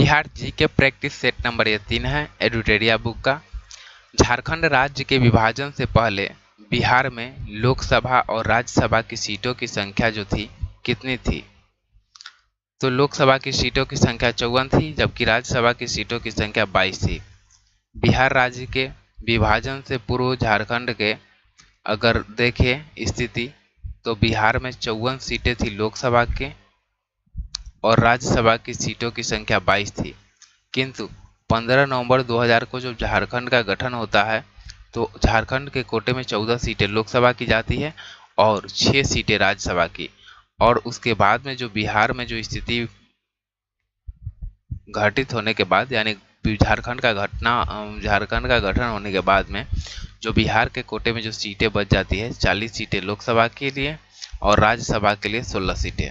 बिहार जी के practice set number ये 3 है एडुटेरिया बुक का। झारखंड राज्य के विभाजन से पहले बिहार में लोकसभा और राज्यसभा की सीटों की संख्या जो थी कितनी थी? तो लोकसभा की सीटों की संख्या 54 थी, जबकि राज्यसभा की सीटों की संख्या 22 थी। बिहार राज्य के विभाजन से पूर्व झारखंड के अगर देखें स्थिति, तो बिहार में 54 सीटें थी लोकसभा के और राज्यसभा की सीटों की संख्या 22 थी। किंतु 15 नवंबर 2000 को जब झारखंड का गठन होता है तो झारखंड के कोटे में 14 सीटें लोकसभा की जाती है और 6 सीटें राज्यसभा की। और उसके बाद में जो बिहार में जो स्थिति घटित होने के बाद, यानी झारखंड का गठन होने के बाद में जो बिहार के कोटे में जो सीटें बच जाती है, 40 सीटें लोकसभा के लिए और राज्यसभा के लिए 16 सीटें।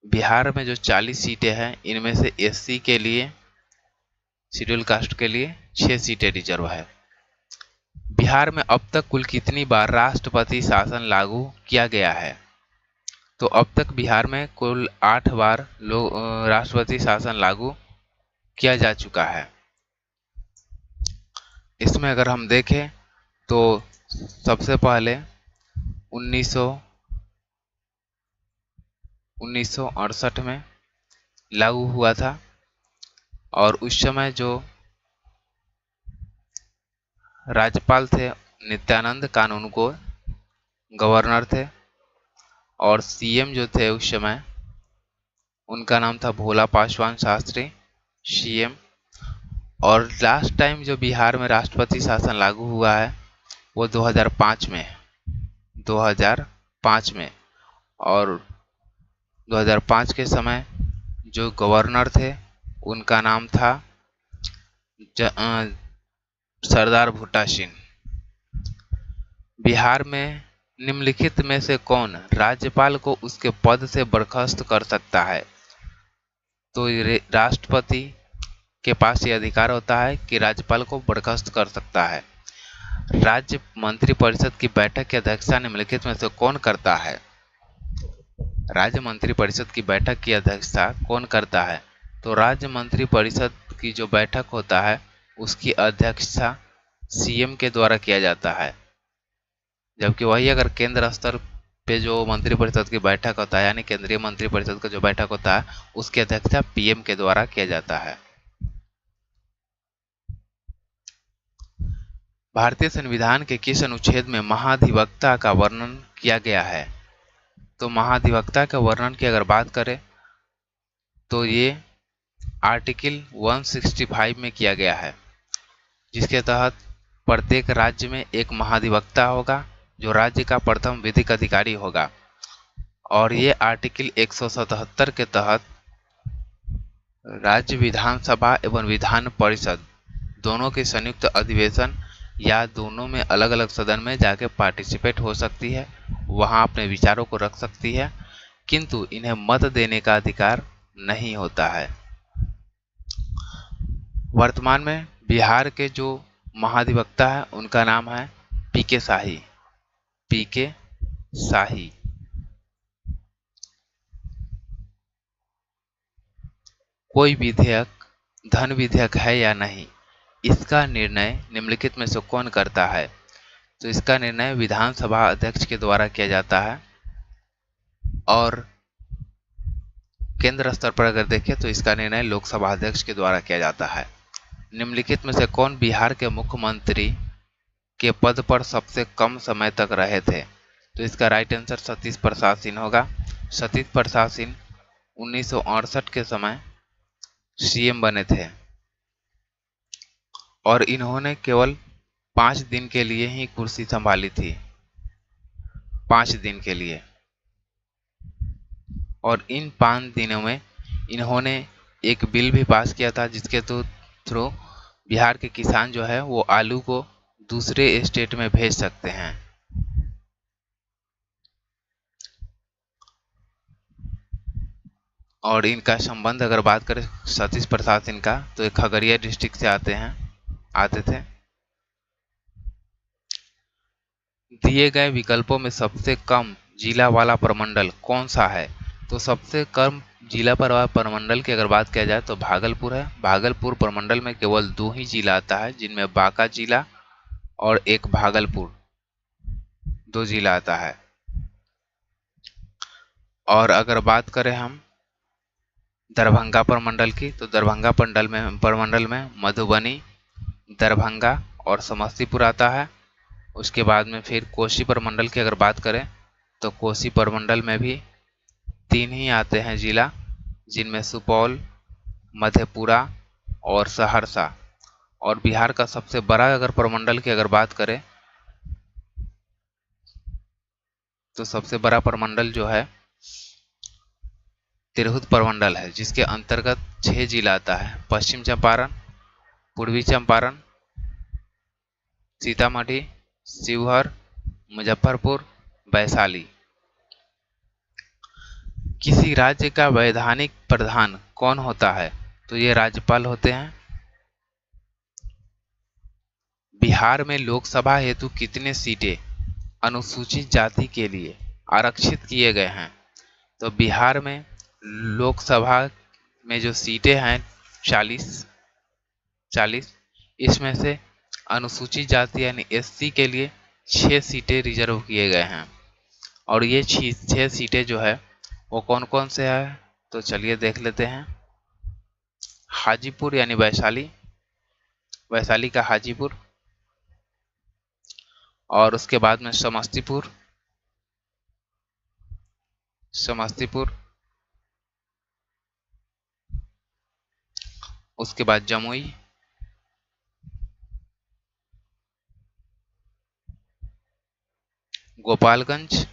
बिहार में जो 40 सीटें हैं, इनमें से एससी के लिए, शेड्यूल कास्ट के लिए 6 सीटें रिजर्व है। बिहार में अब तक कुल कितनी बार राष्ट्रपति शासन लागू किया गया है? तो अब तक बिहार में कुल 8 बार राष्ट्रपति शासन लागू किया जा चुका है। इसमें अगर हम देखें तो सबसे पहले 1968 में लागू हुआ था और उस समय जो राज्यपाल थे नित्यानंद कानून को गवर्नर थे और सीएम जो थे उस समय उनका नाम था भोला पासवान शास्त्री, सीएम। और लास्ट टाइम जो बिहार में राष्ट्रपति शासन लागू हुआ है वो 2005 में है, 2005 में। और 2005 के समय जो गवर्नर थे उनका नाम था सरदार भुट्टा सिंह। बिहार में निम्नलिखित में से कौन राज्यपाल को उसके पद से बर्खास्त कर सकता है? तो राष्ट्रपति के पास ये अधिकार होता है कि राज्यपाल को बर्खास्त कर सकता है। राज्य मंत्रिपरिषद की बैठक की अध्यक्षता निम्नलिखित में से कौन करता है? राज्य मंत्रिपरिषद की बैठक की अध्यक्षता कौन करता है? तो राज्य मंत्रिपरिषद की जो बैठक होता है उसकी अध्यक्षता सीएम के द्वारा किया जाता है, जबकि वही अगर केंद्र स्तर पे जो मंत्रिपरिषद की बैठक होता है, यानी केंद्रीय मंत्रिपरिषद का जो बैठक होता है, उसकी अध्यक्षता पीएम के द्वारा किया जाता है। भारतीय संविधान के किस अनुच्छेद में महाधिवक्ता का वर्णन किया गया है? तो महाधिवक्ता का वर्णन की अगर बात करें तो ये आर्टिकल 165 में किया गया है, जिसके तहत प्रत्येक राज्य में एक महाधिवक्ता होगा जो राज्य का प्रथम विधिक अधिकारी होगा। और ये आर्टिकल 177 के तहत राज्य विधानसभा एवं विधान परिषद दोनों के संयुक्त अधिवेशन या दोनों में अलग अलग सदन में जाके पार्टिसिपेट हो सकती है, वहां अपने विचारों को रख सकती है, किंतु इन्हें मत देने का अधिकार नहीं होता है। वर्तमान में बिहार के जो महाधिवक्ता है उनका नाम है पीके शाही। पीके शाही। कोई विधेयक धन विधेयक है या नहीं, इसका निर्णय निम्नलिखित में से कौन करता है? तो इसका निर्णय विधानसभा अध्यक्ष के द्वारा किया जाता है। और केंद्र स्तर पर अगर देखें तो इसका निर्णय लोकसभा अध्यक्ष के द्वारा किया जाता है। निम्नलिखित में से कौन बिहार के मुख्यमंत्री के पद पर सबसे कम समय तक रहे थे? तो इसका राइट आंसर सतीश प्रसाद सिंह होगा। सतीश प्रसाद सिंह 1968 के समय सीएम बने थे और इन्होंने केवल 5 दिन के लिए ही कुर्सी संभाली थी, 5 दिन के लिए। और इन 5 दिनों में इन्होंने एक बिल भी पास किया था जिसके थ्रू बिहार के किसान जो है वो आलू को दूसरे स्टेट में भेज सकते हैं। और इनका संबंध अगर बात करें सतीश प्रसाद सिंह का तो ये खगड़िया डिस्ट्रिक्ट से आते थे। दिए गए विकल्पों में सबसे कम जिला वाला प्रमंडल कौन सा है? तो सबसे कम जिला प्रमंडल की अगर बात किया जाए तो भागलपुर है। भागलपुर प्रमंडल में केवल 2 ही जिला आता है, जिनमें बांका जिला और एक भागलपुर, 2 जिला आता है। और अगर बात करें हम दरभंगा प्रमंडल की, तो दरभंगा प्रमंडल में मधुबनी, दरभंगा और समस्तीपुर आता है। उसके बाद में फिर कोसी प्रमंडल की अगर बात करें तो कोसी प्रमंडल में भी 3 ही आते हैं जिला, जिनमें सुपौल, मधेपुरा और सहरसा। और बिहार का सबसे बड़ा अगर प्रमंडल की अगर बात करें तो सबसे बड़ा प्रमंडल जो है तिरहुत प्रमंडल है, जिसके अंतर्गत 6 जिला आता है। पश्चिम चंपारण, पूर्वी चंपारण, सीतामढ़ी, शिवहर, मुजफ्फरपुर, वैशाली। किसी राज्य का वैधानिक प्रधान कौन होता है? तो ये राज्यपाल होते हैं। बिहार में लोकसभा हेतु कितने सीटें अनुसूचित जाति के लिए आरक्षित किए गए हैं? तो बिहार में लोकसभा में जो सीटें हैं 40, इसमें से अनुसूचित जाति यानी एससी के लिए 6 सीटें रिजर्व किए गए हैं। और ये 6 सीटें जो है वो कौन कौन से है, तो चलिए देख लेते हैं। हाजीपुर यानी वैशाली, वैशाली का हाजीपुर, और उसके बाद में समस्तीपुर, समस्तीपुर, उसके बाद जमुई, गोपालगंज,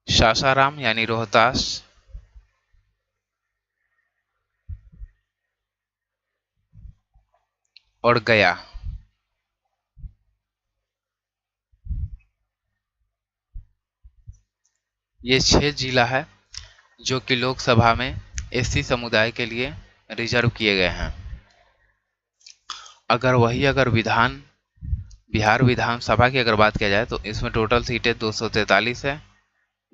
सासाराम यानी रोहतास, और गया। ये 6 जिला है जो कि लोकसभा में एससी समुदाय के लिए रिजर्व किए गए हैं। अगर बिहार विधानसभा की अगर बात किया जाए तो इसमें टोटल सीटें 243 है,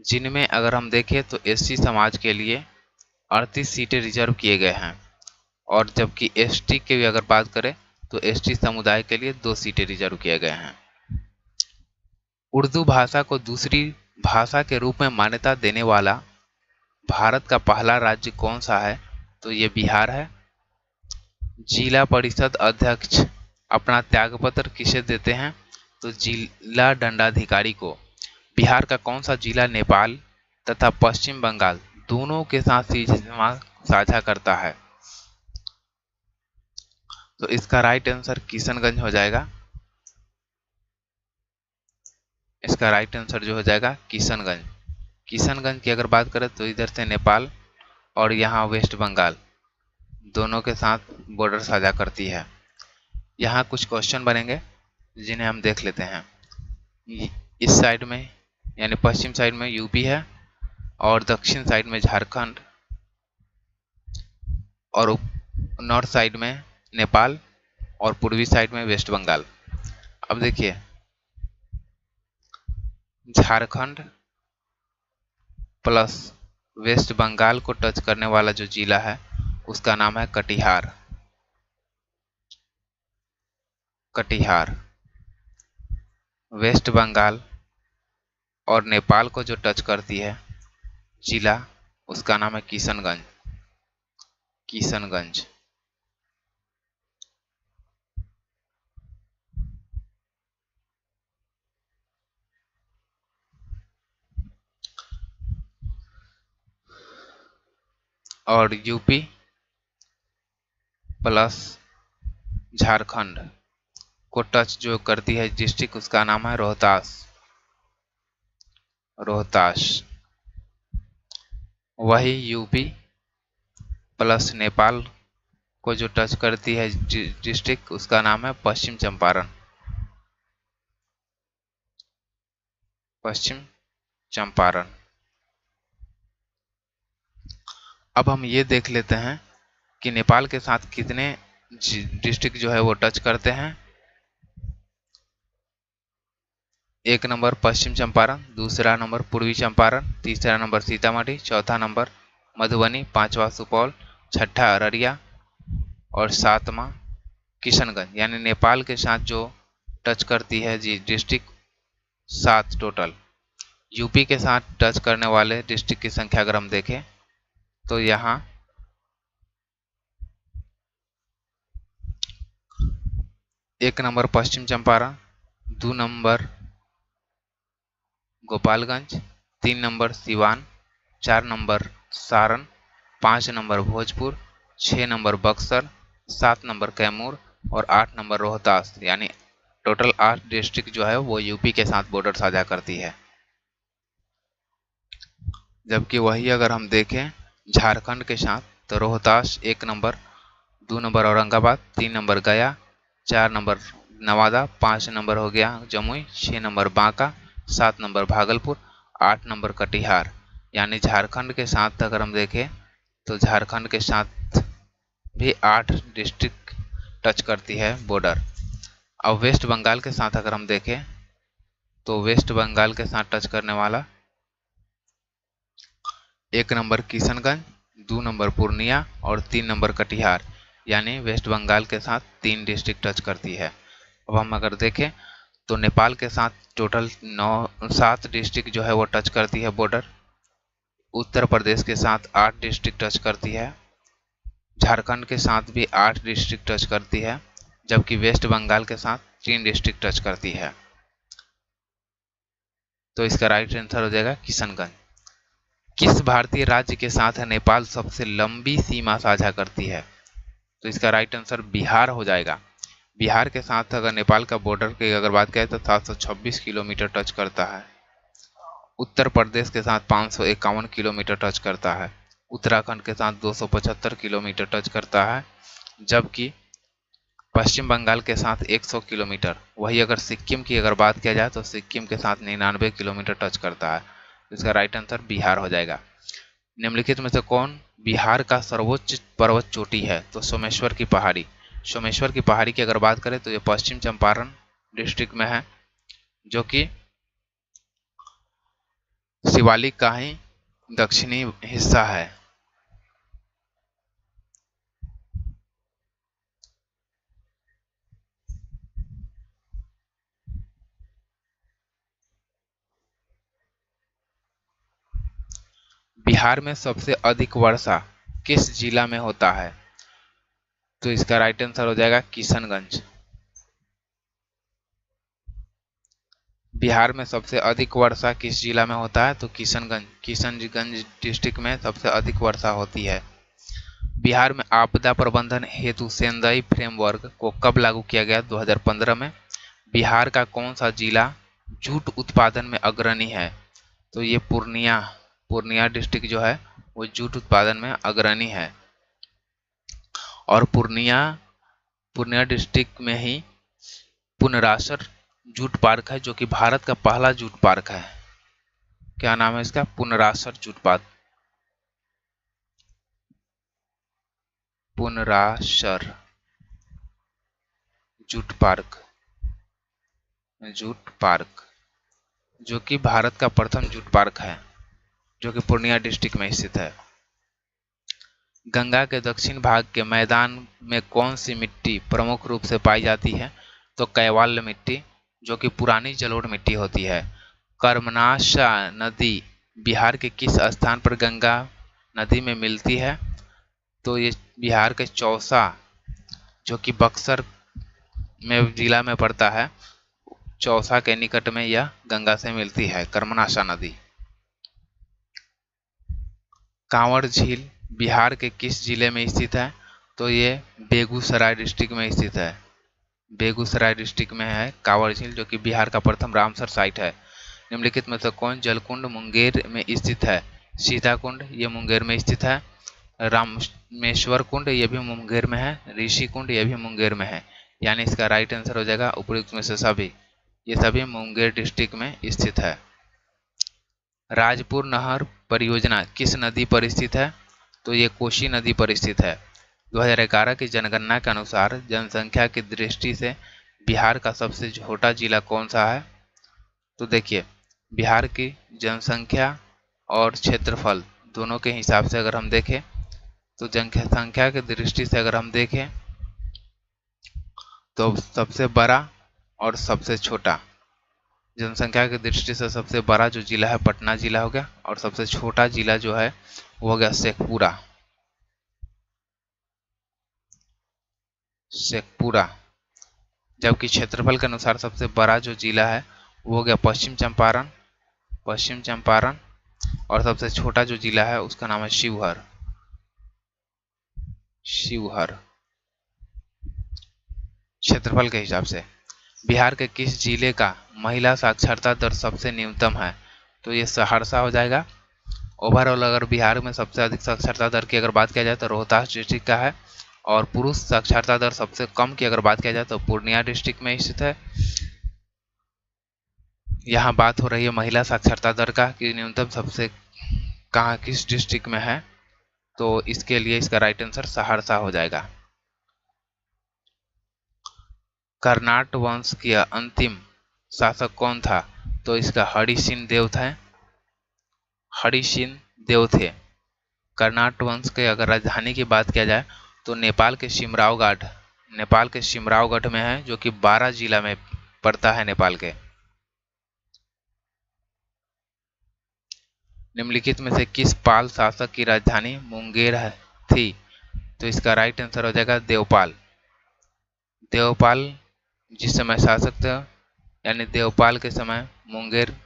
जिनमें अगर हम देखें तो एससी समाज के लिए 38 सीटें रिजर्व किए गए हैं। और जबकि एसटी की भी अगर बात करें तो एसटी समुदाय के लिए 2 सीटें रिजर्व किए गए हैं। उर्दू भाषा को दूसरी भाषा के रूप में मान्यता देने वाला भारत का पहला राज्य कौन सा है? तो ये बिहार है। जिला परिषद अध्यक्ष अपना त्यागपत्र किसे देते हैं? तो जिला दंडाधिकारी को। बिहार का कौन सा जिला नेपाल तथा पश्चिम बंगाल दोनों के साथ सीमा साझा करता है? तो इसका राइट आंसर किशनगंज हो जाएगा। इसका राइट आंसर जो हो जाएगा किशनगंज। किशनगंज की अगर बात करें तो इधर से नेपाल और यहाँ वेस्ट बंगाल दोनों के साथ बॉर्डर साझा करती है। यहाँ कुछ क्वेश्चन बनेंगे जिन्हें हम देख लेते हैं। इस साइड में यानी पश्चिम साइड में यूपी है, और दक्षिण साइड में झारखंड, और नॉर्थ साइड में नेपाल, और पूर्वी साइड में वेस्ट बंगाल। अब देखिए, झारखंड प्लस वेस्ट बंगाल को टच करने वाला जो जिला है उसका नाम है कटिहार। कटिहार। वेस्ट बंगाल और नेपाल को जो टच करती है जिला, उसका नाम है किशनगंज। किशनगंज। और यूपी प्लस झारखंड को टच जो करती है डिस्ट्रिक्ट, उसका नाम है रोहतास। रोहतास। वही यूपी प्लस नेपाल को जो टच करती है डिस्ट्रिक्ट, उसका नाम है पश्चिम चंपारण। पश्चिम चंपारण। अब हम ये देख लेते हैं कि नेपाल के साथ कितने डिस्ट्रिक्ट जो है वो टच करते हैं। एक नंबर पश्चिम चंपारण, दूसरा नंबर पूर्वी चंपारण, तीसरा नंबर सीतामढ़ी, चौथा नंबर मधुबनी, पांचवा सुपौल, छठा अररिया और सातवां किशनगंज। यानी नेपाल के साथ जो टच करती है जी डिस्ट्रिक्ट, 7 टोटल। यूपी के साथ टच करने वाले डिस्ट्रिक्ट की संख्या अगर हम देखें तो यहाँ 1 number Paschim Champaran, 2 number Gopalganj, 3 number Siwan, 4 number Saran, 5 number Bhojpur, 6 number Buxar, 7 number Kaimur और 8 नंबर रोहतास। यानी टोटल 8 डिस्ट्रिक्ट जो है वो यूपी के साथ बॉर्डर साझा करती है। जबकि वही अगर हम देखें झारखंड के साथ तो Rohtas 1 number, 2 number Aurangabad, 3 number गया, 4 नंबर नवादा, 5 नंबर हो गया Jamui, 6 number Banka, 7 number Bhagalpur, 8 number Katihar. यानी झारखंड के साथ अगर हम देखें तो झारखंड के साथ भी 8 डिस्ट्रिक्ट टच करती है बॉर्डर। अब वेस्ट बंगाल के साथ अगर हम देखें तो वेस्ट बंगाल के साथ टच करने वाला 1 नंबर किशनगंज, 2 नंबर पूर्णिया और 3 नंबर कटिहार। यानी वेस्ट बंगाल के साथ 3 डिस्ट्रिक्ट टच करती है। अब हम अगर देखें तो नेपाल के साथ टोटल 7 डिस्ट्रिक्ट जो है वो टच करती है बॉर्डर। उत्तर प्रदेश के साथ 8 डिस्ट्रिक्ट टच करती है। झारखंड के साथ भी 8 डिस्ट्रिक्ट टच करती है, जबकि वेस्ट बंगाल के साथ 3 डिस्ट्रिक्ट टच करती है। तो इसका राइट आंसर हो जाएगा किशनगंज। किस भारतीय राज्य के साथ नेपाल सबसे लंबी सीमा साझा करती है? तो इसका राइट आंसर बिहार हो जाएगा। बिहार के साथ अगर नेपाल का बॉर्डर की अगर बात करें तो 726 किलोमीटर टच करता है। उत्तर प्रदेश के साथ 551 किलोमीटर टच करता है। उत्तराखंड के साथ 275 किलोमीटर टच करता है, जबकि पश्चिम बंगाल के साथ 100 किलोमीटर। वही अगर सिक्किम की अगर बात किया जाए तो सिक्किम के साथ 99 किलोमीटर टच करता है। इसका राइट आंसर बिहार हो जाएगा। निम्नलिखित में से कौन बिहार का सर्वोच्च पर्वत चोटी है? तो सोमेश्वर की पहाड़ी। सोमेश्वर की पहाड़ी की अगर बात करें तो ये पश्चिम चंपारण डिस्ट्रिक्ट में है, जो कि शिवालिक का ही दक्षिणी हिस्सा है। बिहार में सबसे अधिक वर्षा किस जिला में होता है? तो इसका राइट आंसर हो जाएगा किशनगंज। बिहार में सबसे अधिक वर्षा किस जिला में होता है? तो किशनगंज। किशनगंज डिस्ट्रिक्ट में सबसे अधिक वर्षा होती है। बिहार में आपदा प्रबंधन हेतु सेंदई फ्रेमवर्क को कब लागू किया गया? 2015 में। बिहार का कौन सा जिला जूट उत्पादन में अग्रणी है? तो ये पूर्णिया। पूर्णिया डिस्ट्रिक्ट जो है वो जूट उत्पादन में अग्रणी है। और पूर्णिया पूर्णिया डिस्ट्रिक्ट में ही पुनरासर जूट पार्क है, जो कि भारत का पहला जूट पार्क है। क्या नाम है इसका? Punrasar jute park. Punrasar jute park. Jute park जो कि भारत का प्रथम जूट पार्क है, जो कि पूर्णिया डिस्ट्रिक्ट में स्थित है। गंगा के दक्षिण भाग के मैदान में कौन सी मिट्टी प्रमुख रूप से पाई जाती है? तो कैवाल्य मिट्टी, जो कि पुरानी जलोढ़ मिट्टी होती है। कर्मनाशा नदी बिहार के किस स्थान पर गंगा नदी में मिलती है? तो ये बिहार के चौसा, जो कि बक्सर में जिला में पड़ता है, चौसा के निकट में यह गंगा से मिलती है, कर्मनाशा नदी। कांवड़ झील बिहार के किस जिले में स्थित है? तो ये बेगूसराय डिस्ट्रिक्ट में स्थित है। बेगूसराय डिस्ट्रिक्ट में है कांवड़ झील, जो कि बिहार का प्रथम रामसर साइट है। निम्नलिखित में से कौन जलकुंड मुंगेर में स्थित है? सीता कुंड ये मुंगेर में स्थित है। रामेश्वर कुंड ये भी मुंगेर में है। ऋषि कुंड ये भी मुंगेर में है। यानी इसका राइट आंसर हो जाएगा उपयुक्त में से सभी। ये सभी मुंगेर डिस्ट्रिक्ट में स्थित है। राजपुर नहर परियोजना किस नदी पर स्थित है? तो ये कोसी नदी पर स्थित है। 2011 की जनगणना के अनुसार जनसंख्या की दृष्टि से बिहार का सबसे छोटा जिला कौन सा है? तो देखिए, बिहार की जनसंख्या और क्षेत्रफल दोनों के हिसाब से अगर हम देखें, तो जनसंख्या की दृष्टि से अगर हम देखें तो सबसे बड़ा और सबसे छोटा, जनसंख्या की दृष्टि से सबसे बड़ा जो जिला है पटना जिला हो गया, और सबसे छोटा जिला जो है वो हो गया शेखपुरा। शेखपुरा। जबकि क्षेत्रफल के अनुसार सबसे बड़ा जो जिला है वो हो गया पश्चिम चंपारण। पश्चिम चंपारण। और सबसे छोटा जो जिला है उसका नाम है शिवहर। शिवहर। क्षेत्रफल के हिसाब से बिहार के किस जिले का महिला साक्षरता दर सबसे न्यूनतम है? तो ये सहरसा हो जाएगा। ओवरऑल अगर बिहार में सबसे अधिक साक्षरता दर की अगर बात किया जाए तो रोहतास डिस्ट्रिक्ट का है, और पुरुष साक्षरता दर सबसे कम की अगर बात किया जाए तो पूर्णिया डिस्ट्रिक्ट में स्थित है। यहाँ बात हो रही है महिला साक्षरता दर का कि न्यूनतम सबसे कहाँ किस डिस्ट्रिक्ट में है, तो इसके लिए इसका राइट आंसर सहरसा हो जाएगा। कर्नाट वंश के अंतिम शासक कौन था? तो इसका हरि सिंह देव था। हरि सिंह देव थे। कर्नाट वंश के अगर राजधानी की बात किया जाए तो नेपाल के सिमरावगढ़, नेपाल के सिमरावगढ़ में है, जो कि 12 जिला में पड़ता है नेपाल के। निम्नलिखित में से किस पाल शासक की राजधानी मुंगेर थी? तो इसका राइट आंसर हो जाएगा देवपाल। देवपाल जिस समय शासक थे, यानी देवपाल के समय मुंगेर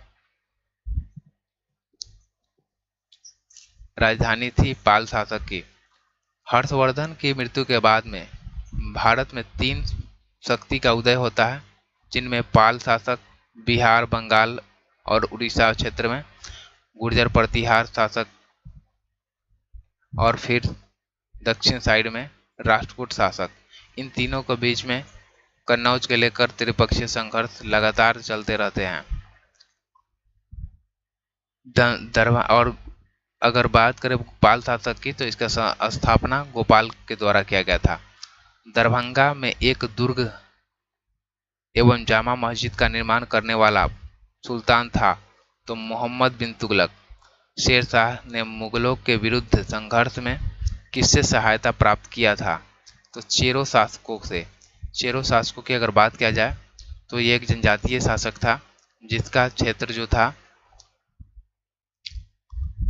राजधानी थी पाल शासक की। हर्षवर्धन की मृत्यु के बाद में भारत में 3 शक्ति का उदय होता है, जिनमें पाल शासक, बिहार, बंगाल और उड़ीसा क्षेत्र में गुर्जर प्रतिहार शासक, और फिर दक्षिण साइड में राष्ट्रकूट शासक। इन तीनों के बीच में कन्नौज के लेकर त्रिपक्षीय संघर्ष लगातार चलते रहते हैं। और अगर बात करें गोपाल शासक की तो इसका स्थापना गोपाल के द्वारा किया गया था। दरभंगा में एक दुर्ग एवं जामा मस्जिद का निर्माण करने वाला सुल्तान था तो मोहम्मद बिन तुगलक। शेरशाह ने मुगलों के विरुद्ध संघर्ष में किससे सहायता प्राप्त किया था? तो चेरो शासकों से। चेरो शासकों की अगर बात किया जाए तो ये एक जनजातीय शासक था, जिसका क्षेत्र जो था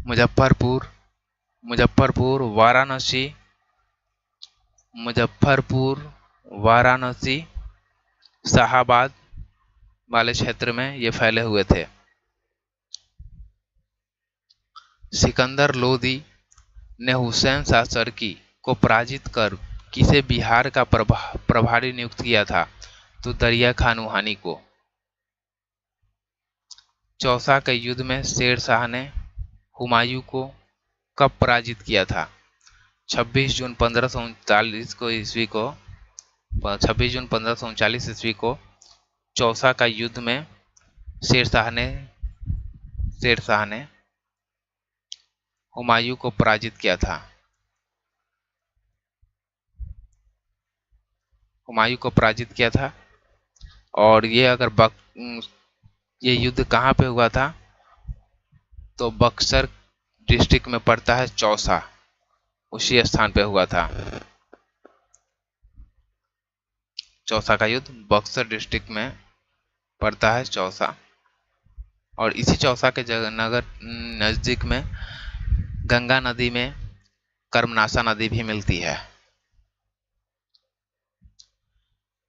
मुजफ्फरपुर, वाराणसी, मुजफ्फरपुर, वाराणसी, शाहाबाद वाले क्षेत्र में ये फैले हुए थे। सिकंदर लोदी ने हुसैन शाह शर्की को पराजित कर किसे बिहार का प्रभारी नियुक्त किया था? तो दरिया खान वहानी को। चौसा के युद्ध में शेर शाह ने हुमायूं को कब पराजित किया था? 26 जून 1539 को ईस्वी को 26 जून 1539 ईस्वी को चौसा का युद्ध में शेर शाह ने हुमायूं को पराजित किया था। हुमायूं को पराजित किया था। और ये अगर ये युद्ध कहाँ पे हुआ था? तो बक्सर डिस्ट्रिक्ट में पड़ता है चौसा, उसी स्थान पे हुआ था। चौसा का युद्ध बक्सर डिस्ट्रिक्ट में पड़ता है चौसा। और इसी चौसा के नगर नजदीक में गंगा नदी में कर्मनाशा नदी भी मिलती है।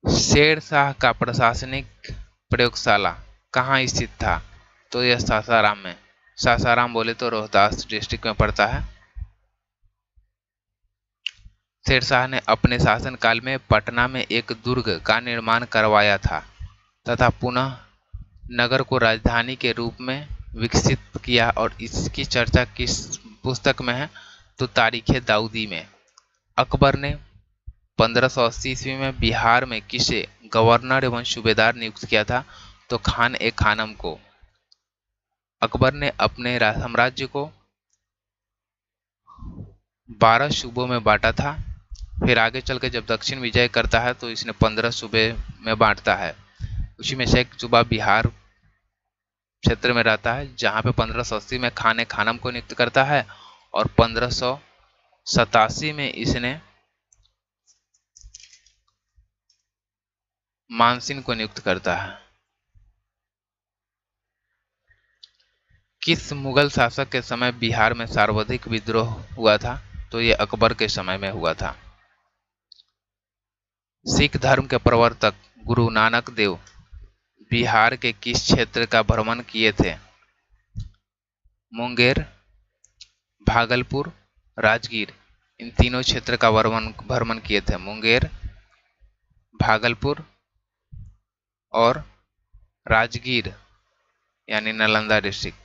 शेरशाह का प्रशासनिक प्रयोगशाला कहाँ स्थित था? तो यह सासाराम में। सासाराम बोले तो रोहतास डिस्ट्रिक्ट में पड़ता है। शेरशाह ने अपने शासनकाल में पटना में एक दुर्ग का निर्माण करवाया था तथा पुनः नगर को राजधानी के रूप में विकसित किया, और इसकी चर्चा किस पुस्तक में है? तो तारीख़ दाऊदी में। अकबर ने 1580 ईस्वी में बिहार में किसे गवर्नर एवं सूबेदार नियुक्त किया था? तो खान ए खानम को। अकबर ने अपने साम्राज्य को 12 सूबों में बांटा था। फिर आगे चल के जब दक्षिण विजय करता है तो इसने 15 सूबे में बांटता है। उसी में से एक सूबा बिहार क्षेत्र में रहता है, जहाँ पे 1580 में खान ए खानम को नियुक्त करता है और 1587 में इसने मानसिंह को नियुक्त करता है। किस मुगल शासक के समय बिहार में सर्वाधिक विद्रोह हुआ था? तो ये अकबर के समय में हुआ था। सिख धर्म के प्रवर्तक गुरु नानक देव बिहार के किस क्षेत्र का भ्रमण किए थे? मुंगेर, भागलपुर, राजगीर, इन तीनों क्षेत्र का भ्रमण भ्रमण किए थे। मुंगेर, भागलपुर और राजगीर यानी नालंदा डिस्ट्रिक्ट।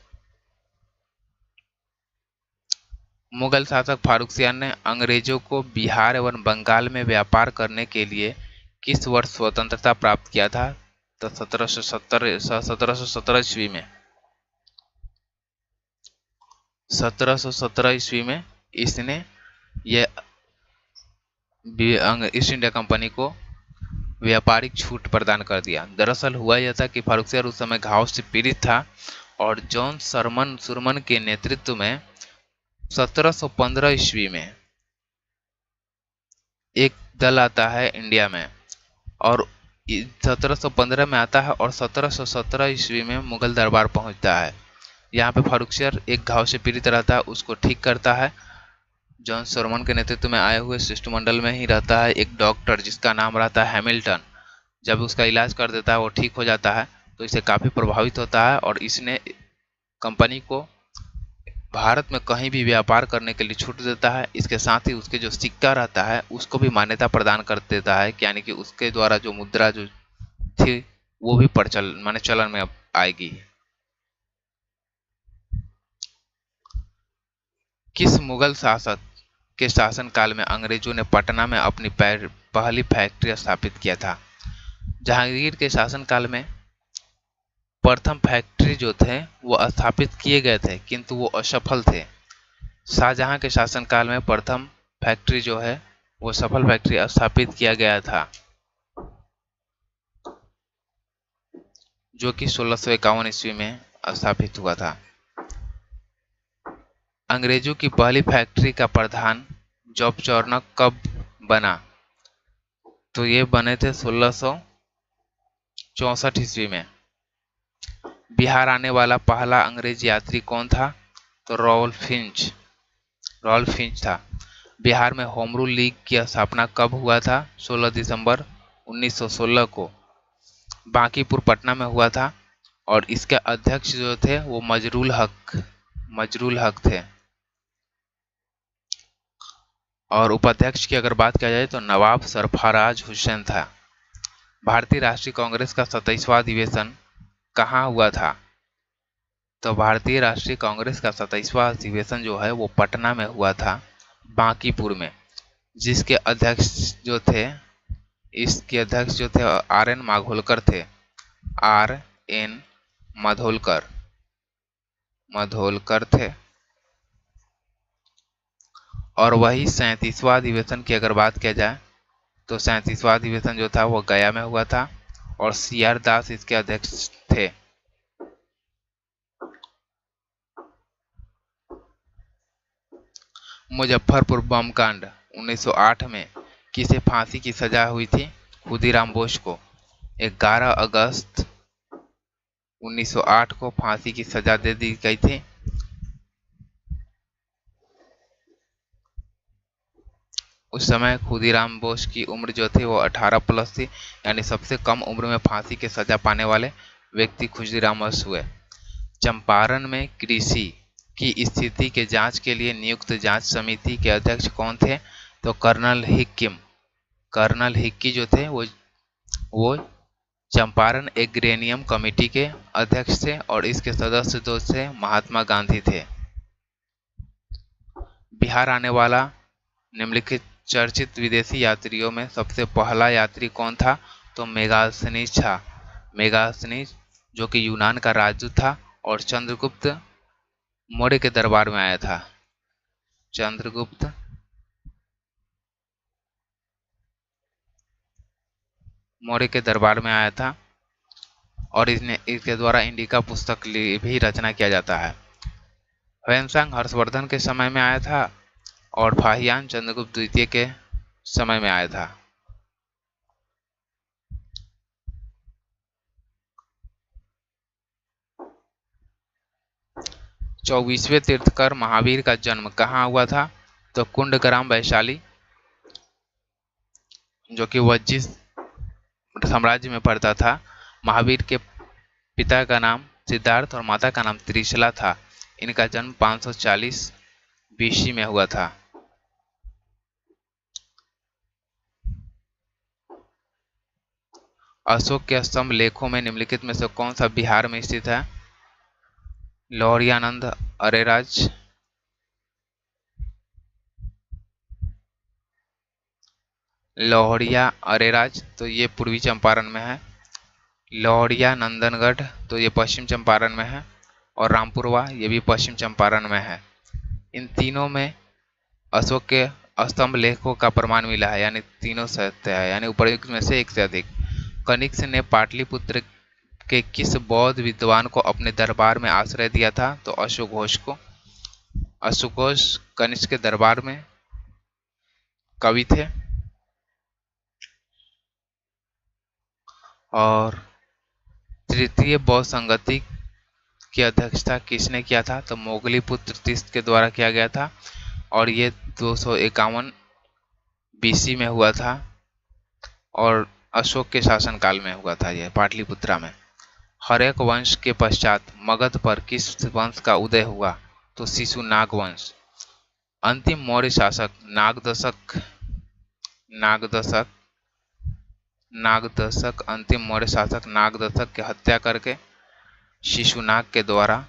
मुगल शासक फारुखसियार ने अंग्रेजों को बिहार एवं बंगाल में व्यापार करने के लिए किस वर्ष स्वतंत्रता प्राप्त किया था? तो 1717 ईस्वी में। 1717 ईस्वी में इसने ये ईस्ट इंडिया कंपनी को व्यापारिक छूट प्रदान कर दिया। दरअसल हुआ यह था कि फारुखसियार उस समय घाव से पीड़ित था और जॉन सुरमन के नेतृत्व में 1715 ईस्वी में एक दल आता है इंडिया में और 1715 में आता है और 1717 ईस्वी में मुगल दरबार पहुंचता है। यहाँ पे फारुखसियार एक घाव से पीड़ित रहता है, उसको ठीक करता है। जॉन सोरमन के नेतृत्व में आए हुए शिष्टमंडल में ही रहता है एक डॉक्टर जिसका नाम रहता है हैमिल्टन। जब उसका इलाज कर देता है, वो ठीक हो जाता है, तो इसे काफ़ी प्रभावित होता है और इसने कंपनी को भारत में कहीं भी व्यापार करने के लिए छूट देता है। इसके साथ ही उसके जो सिक्का रहता है उसको भी मान्यता प्रदान कर देता है, यानी कि उसके द्वारा जो मुद्रा जो थी वो भी माने चलन में अब आएगी। किस मुगल शासक के शासनकाल में अंग्रेजों ने पटना में अपनी पहली फैक्ट्री स्थापित किया था? जहांगीर के शासनकाल में प्रथम फैक्ट्री जो थे वो स्थापित किए गए थे, किंतु वो असफल थे। शाहजहां के शासनकाल में प्रथम फैक्ट्री जो है वो सफल फैक्ट्री स्थापित किया गया था, जो कि 1651 ईस्वी में स्थापित हुआ था। अंग्रेजों की पहली फैक्ट्री का प्रधान जॉब चार्नक कब बना? तो ये बने थे 1664 ईस्वी में। बिहार आने वाला पहला अंग्रेज यात्री कौन था? तो रॉल्फ फिंच था। बिहार में होम रूल लीग की स्थापना कब हुआ था? 16 दिसंबर 1916 को बांकीपुर पटना में हुआ था और इसके अध्यक्ष जो थे वो मजरूल हक थे और उपाध्यक्ष की अगर बात किया जाए तो नवाब सरफराज हुसैन था। भारतीय राष्ट्रीय कांग्रेस का 27वां अधिवेशन कहाँ हुआ था? तो भारतीय राष्ट्रीय कांग्रेस का 27वां अधिवेशन जो है वो पटना में हुआ था, बांकीपुर में, जिसके अध्यक्ष जो थे आर एन माधोलकर थे। आर एन माधोलकर थे। और वही 37वां अधिवेशन की अगर बात किया जाए तो 37वां अधिवेशन जो था वो गया में हुआ था और सी आर दास इसके अध्यक्ष थे। मुजफ्फरपुर बम कांड 1908 में किसे फांसी की सजा हुई थी? खुदीराम बोस को 11 अगस्त 1908 को फांसी की सजा दे दी गई थी। उस समय खुदीराम बोस की उम्र जो थी वो 18 प्लस थी, यानी सबसे कम उम्र में फांसी की सजा पाने वाले व्यक्ति खुदीराम बोस हुए। चंपारण में कृषि की स्थिति के जांच के लिए नियुक्त जांच समिति के अध्यक्ष कौन थे? तो कर्नल हिक्की जो थे वो चंपारण एग्रेनियम कमेटी के अध्यक्ष थे और इसके सदस्य जो थे महात्मा गांधी थे। बिहार आने वाला निम्नलिखित चर्चित विदेशी यात्रियों में सबसे पहला यात्री कौन था? तो मेगास्थनीज जो कि यूनान का राजदूत था और चंद्रगुप्त मौर्य के दरबार में आया था। चंद्रगुप्त मौर्य के दरबार में आया था और इन्हें इसके द्वारा इंडिका पुस्तक भी रचना किया जाता है। ह्वेनसांग हर्षवर्धन के समय में आया था और फाहियान चंद्रगुप्त द्वितीय के समय में आया था। 24वें तीर्थंकर महावीर का जन्म कहाँ हुआ था? तो कुंडग्राम वैशाली, जो कि वज्जी साम्राज्य में पड़ता था। महावीर के पिता का नाम सिद्धार्थ और माता का नाम त्रिशला था। इनका जन्म 540 बीसी में हुआ था। अशोक के स्तंभ लेखों में निम्नलिखित में से कौन सा बिहार में स्थित है? लौरियानंद अरेराज, लौहरिया अरेराज तो ये पूर्वी चंपारण में है। लौहरिया नंदनगढ़ तो ये पश्चिम चंपारण में है। और रामपुरवा ये भी पश्चिम चंपारण में है। इन तीनों में अशोक के स्तंभ लेखों का प्रमाण मिला है, यानी तीनों सत्य है, यानी उपर्युक्त में से एक से अधिक। कनिष्क ने पाटलिपुत्र के किस बौद्ध विद्वान को अपने दरबार में आश्रय दिया था? तो अशोक घोष को। अशोक घोष कनिष्क के दरबार में कवि थे। और तृतीय बौद्ध संगति की अध्यक्षता किसने किया था? तो मोगलीपुत्र तीर्थ के द्वारा किया गया था और ये 251 बीसी में हुआ था और अशोक के शासनकाल में हुआ था, यह पाटलिपुत्रा में। हर्यक वंश के पश्चात मगध पर किस वंश का उदय हुआ? तो शिशुनाग वंश। अंतिम मौर्य शासक नागदशक अंतिम मौर्य शासक नागदशक की हत्या करके शिशुनाग के द्वारा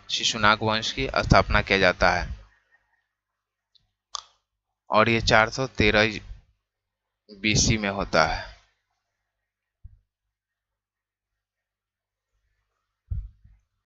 शिशुनाग वंश की स्थापना किया जाता है और ये 413 बीसी में होता है।